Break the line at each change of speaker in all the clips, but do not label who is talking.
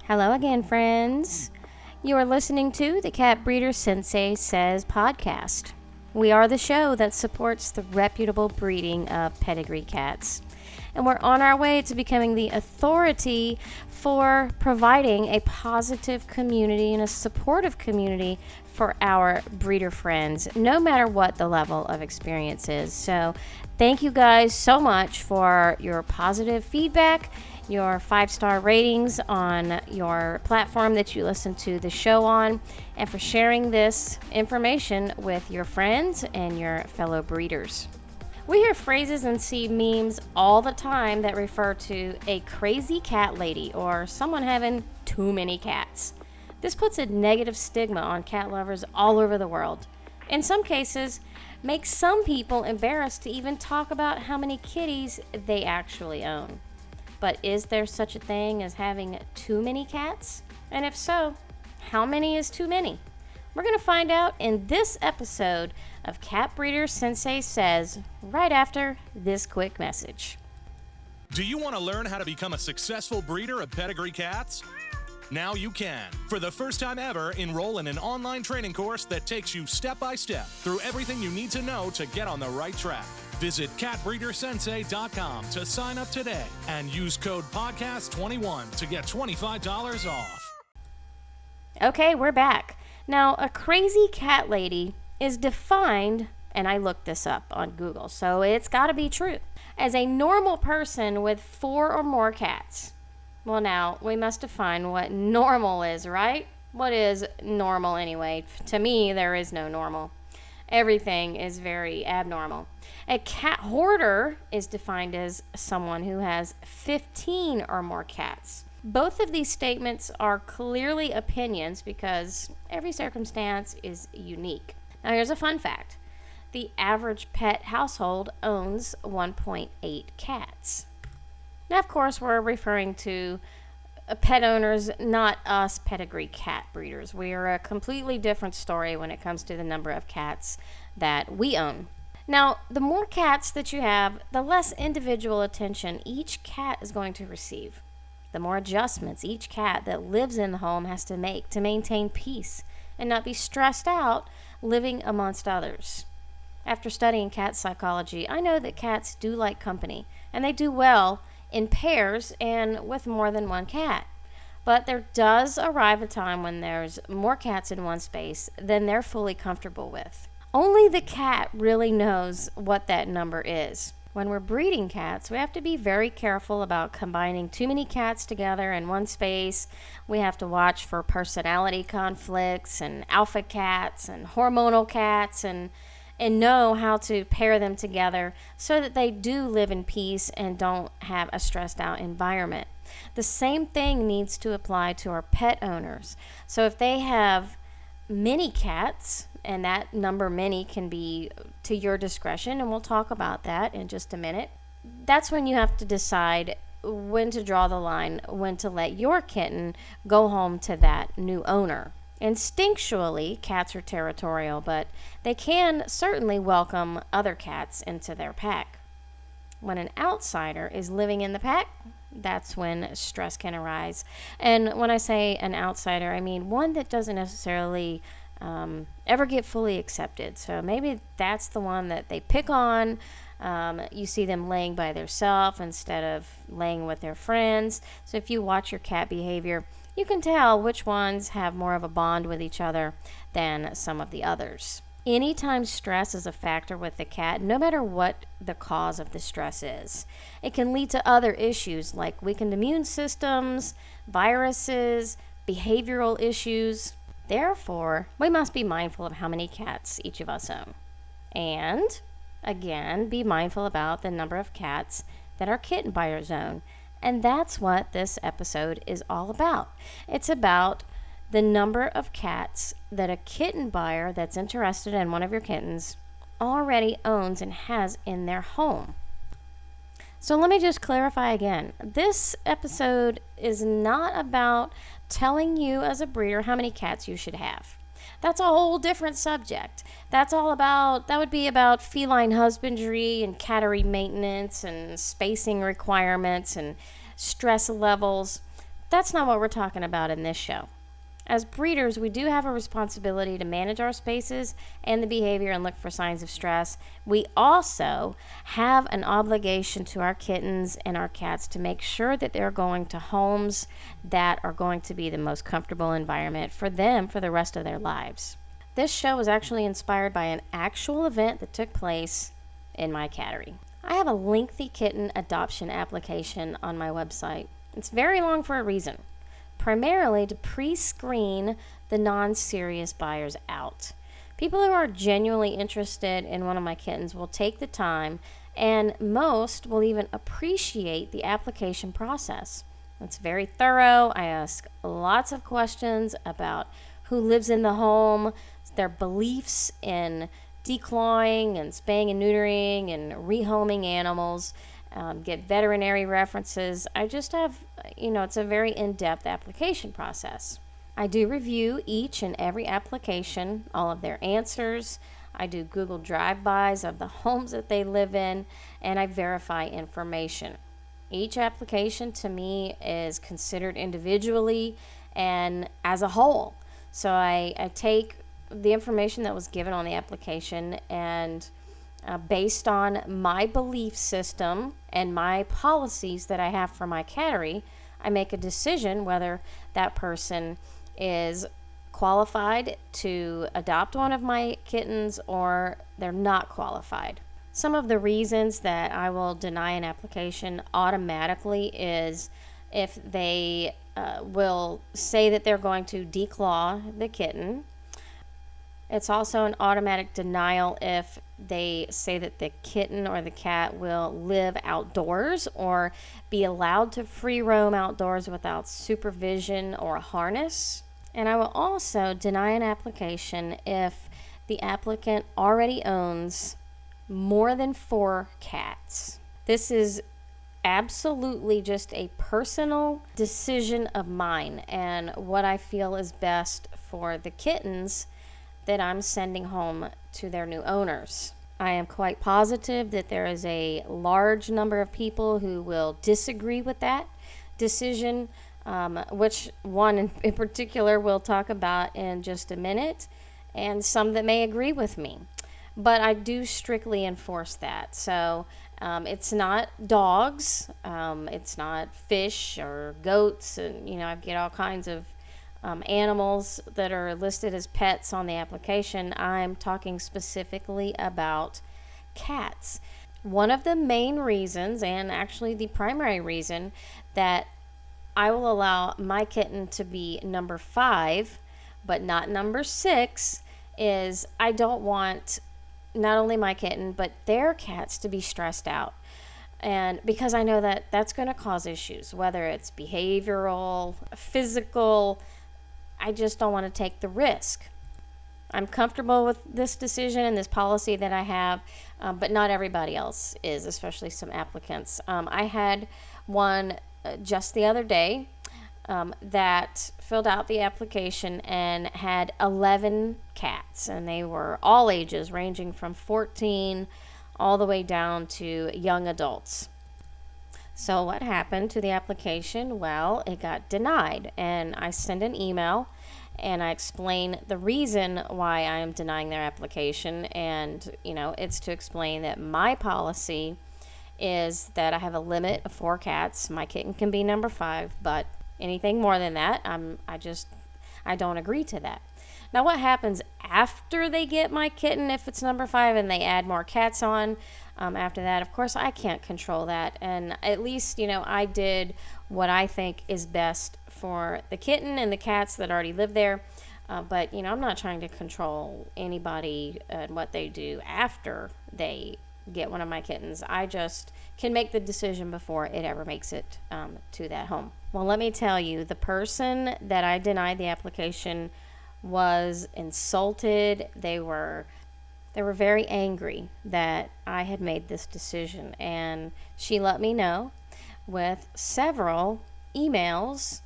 Hello again, friends. You are listening to the Cat Breeder Sensei Says podcast. We are the show that supports the reputable breeding of pedigree cats. And we're on our way to becoming the authority for providing a positive community and a supportive community for our breeder friends, no matter what the level of experience is. So thank you guys so much for your positive feedback, your 5-star ratings on your platform that you listen to the show on, and for sharing this information with your friends and your fellow breeders. We hear phrases and see memes all the time that refer to a crazy cat lady or someone having too many cats. This puts a negative stigma on cat lovers all over the world. In some cases, makes some people embarrassed to even talk about how many kitties they actually own. But is there such a thing as having too many cats? And if so, how many is too many? We're going to find out in this episode of Cat Breeder Sensei Says, right after this quick message.
Do you want to learn how to become a successful breeder of pedigree cats? Now you can. For the first time ever, enroll in an online training course that takes you step by step through everything you need to know to get on the right track. Visit catbreedersensei.com to sign up today and use code podcast21 to get $25 off.
Okay, we're back. Now, a crazy cat lady is defined, and I looked this up on Google, so it's got to be true, as a normal person with 4 or more cats. Well, now, we must define what normal is, right? What is normal anyway? To me, there is no normal. Everything is very abnormal. A cat hoarder is defined as someone who has 15 or more cats. Both of these statements are clearly opinions because every circumstance is unique. Now, here's a fun fact. The average pet household owns 1.8 cats. Now, of course, we're referring to pet owners, not us pedigree cat breeders. We are a completely different story when it comes to the number of cats that we own. Now, the more cats that you have, the less individual attention each cat is going to receive. The more adjustments each cat that lives in the home has to make to maintain peace and not be stressed out living amongst others. After studying cat psychology, I know that cats do like company, and they do well in pairs and with more than one cat. But there does arrive a time when there's more cats in one space than they're fully comfortable with. Only the cat really knows what that number is. When we're breeding cats, we have to be very careful about combining too many cats together in one space. We have to watch for personality conflicts and alpha cats and hormonal cats and know how to pair them together so that they do live in peace and don't have a stressed out environment. The same thing needs to apply to our pet owners. So if they have many cats, and that number many can be to your discretion, and we'll talk about that in just a minute, that's when you have to decide when to draw the line, when to let your kitten go home to that new owner. Instinctually, cats are territorial, but they can certainly welcome other cats into their pack. When an outsider is living in the pack, that's when stress can arise. And when I say an outsider, I mean one that doesn't necessarily ever get fully accepted. So maybe that's the one that they pick on. You see them laying by themselves instead of laying with their friends. So if you watch your cat behavior, you can tell which ones have more of a bond with each other than some of the others. Anytime stress is a factor with the cat, no matter what the cause of the stress is, it can lead to other issues like weakened immune systems, viruses, behavioral issues. Therefore, we must be mindful of how many cats each of us own. And, again, be mindful about the number of cats that our kitten buyers own. And that's what this episode is all about. It's about the number of cats that a kitten buyer that's interested in one of your kittens already owns and has in their home. So let me just clarify again. This episode is not about telling you as a breeder how many cats you should have. That's a whole different subject. That would be about feline husbandry and cattery maintenance and spacing requirements and stress levels. that's not what we're talking about in this show. As breeders, we do have a responsibility to manage our spaces and the behavior and look for signs of stress. We also have an obligation to our kittens and our cats to make sure that they're going to homes that are going to be the most comfortable environment for them for the rest of their lives. This show was actually inspired by an actual event that took place in my cattery. I have a lengthy kitten adoption application on my website. It's very long for a reason. Primarily to pre-screen the non-serious buyers out. People who are genuinely interested in one of my kittens will take the time, and most will even appreciate the application process. It's very thorough. I ask lots of questions about who lives in the home, their beliefs in declawing and spaying and neutering and rehoming animals. Get veterinary references. I just have, it's a very in-depth application process. I do review each and every application, all of their answers. I do Google drive-bys of the homes that they live in, and I verify information. Each application to me is considered individually and as a whole. So I take the information that was given on the application and based on my belief system and my policies that I have for my cattery, I make a decision whether that person is qualified to adopt one of my kittens or they're not qualified. Some of the reasons that I will deny an application automatically is if they will say that they're going to declaw the kitten. It's also an automatic denial if they say that the kitten or the cat will live outdoors or be allowed to free roam outdoors without supervision or a harness. And I will also deny an application if the applicant already owns more than 4 cats. This is absolutely just a personal decision of mine and what I feel is best for the kittens that I'm sending home to their new owners. I am quite positive that there is a large number of people who will disagree with that decision, which one in particular we'll talk about in just a minute, and some that may agree with me. But I do strictly enforce that. So it's not dogs, it's not fish or goats, and I get all kinds of animals that are listed as pets on the application. I'm talking specifically about cats. One of the main reasons, and actually the primary reason, that I will allow my kitten to be number 5 but not number 6 is I don't want not only my kitten but their cats to be stressed out. And because I know that that's going to cause issues, whether it's behavioral, physical, I just don't want to take the risk. I'm comfortable with this decision and this policy that I have, but not everybody else is, especially some applicants. I had one just the other day that filled out the application and had 11 cats, and they were all ages, ranging from 14 all the way down to young adults. So what happened to the application? Well, it got denied, and I sent an email and I explain the reason why I am denying their application, and it's to explain that my policy is that I have a limit of 4 cats. My kitten can be number 5, but anything more than that, I don't agree to that. Now, what happens after they get my kitten, if it's number 5 and they add more cats on after that? Of course, I can't control that. And at least, I did what I think is best for the kitten and the cats that already live there. But, I'm not trying to control anybody and what they do after they get one of my kittens. I just can make the decision before it ever makes it to that home. Well, let me tell you, the person that I denied the application was insulted. They were very angry that I had made this decision, and she let me know with several emails,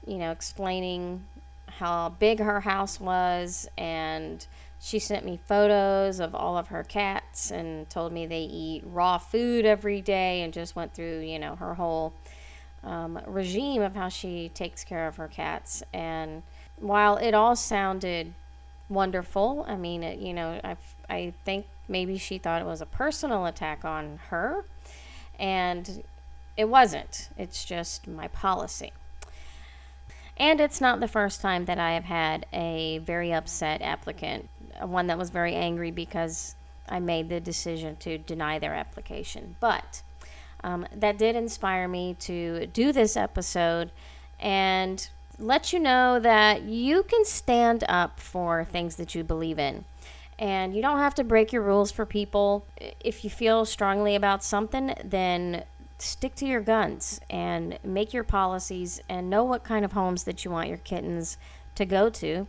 explaining how big her house was, and she sent me photos of all of her cats and told me they eat raw food every day, and just went through, her whole regime of how she takes care of her cats. And while it all sounded wonderful, I mean, I think maybe she thought it was a personal attack on her, and it wasn't. It's just my policy. And it's not the first time that I have had a very upset applicant, one that was very angry because I made the decision to deny their application. But that did inspire me to do this episode and let you know that you can stand up for things that you believe in. And you don't have to break your rules for people. If you feel strongly about something, then stick to your guns and make your policies and know what kind of homes that you want your kittens to go to.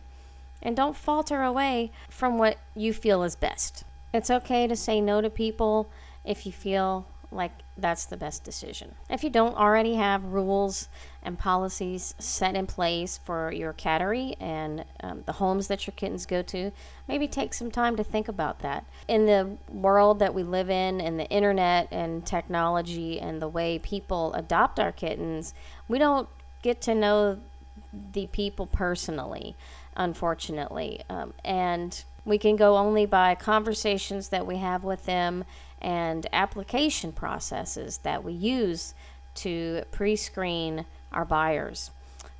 And don't falter away from what you feel is best. It's okay to say no to people if you feel like that's the best decision. If you don't already have rules and policies set in place for your cattery and the homes that your kittens go to, maybe take some time to think about that. In the world that we live in, and the internet and technology and the way people adopt our kittens, we don't get to know the people personally, unfortunately. And we can go only by conversations that we have with them and application processes that we use to pre-screen our buyers.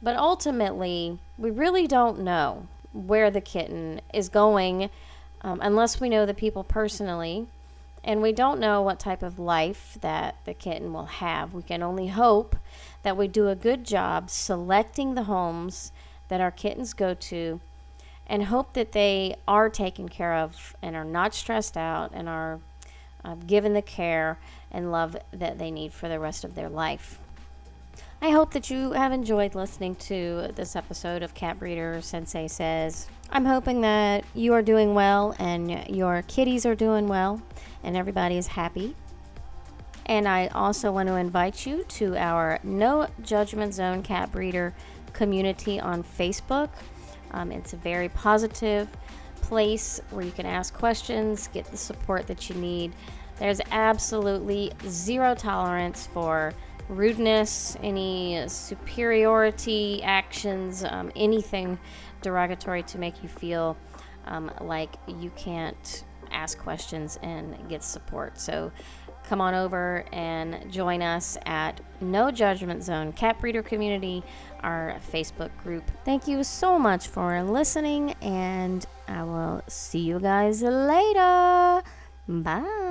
But ultimately, we really don't know where the kitten is going unless we know the people personally, and we don't know what type of life that the kitten will have. We can only hope that we do a good job selecting the homes that our kittens go to, and hope that they are taken care of and are not stressed out and are given the care and love that they need for the rest of their life. I hope that you have enjoyed listening to this episode of Cat Breeder Sensei Says. I'm hoping that you are doing well and your kitties are doing well and everybody is happy. And I also want to invite you to our No Judgment Zone Cat Breeder community on Facebook. It's a very positive place where you can ask questions, get the support that you need. There's absolutely zero tolerance for rudeness, any superiority actions, anything derogatory to make you feel like you can't ask questions and get support. So come on over and join us at No Judgment Zone Cat Breeder Community, our Facebook group. Thank you so much for listening, and I will see you guys later. Bye.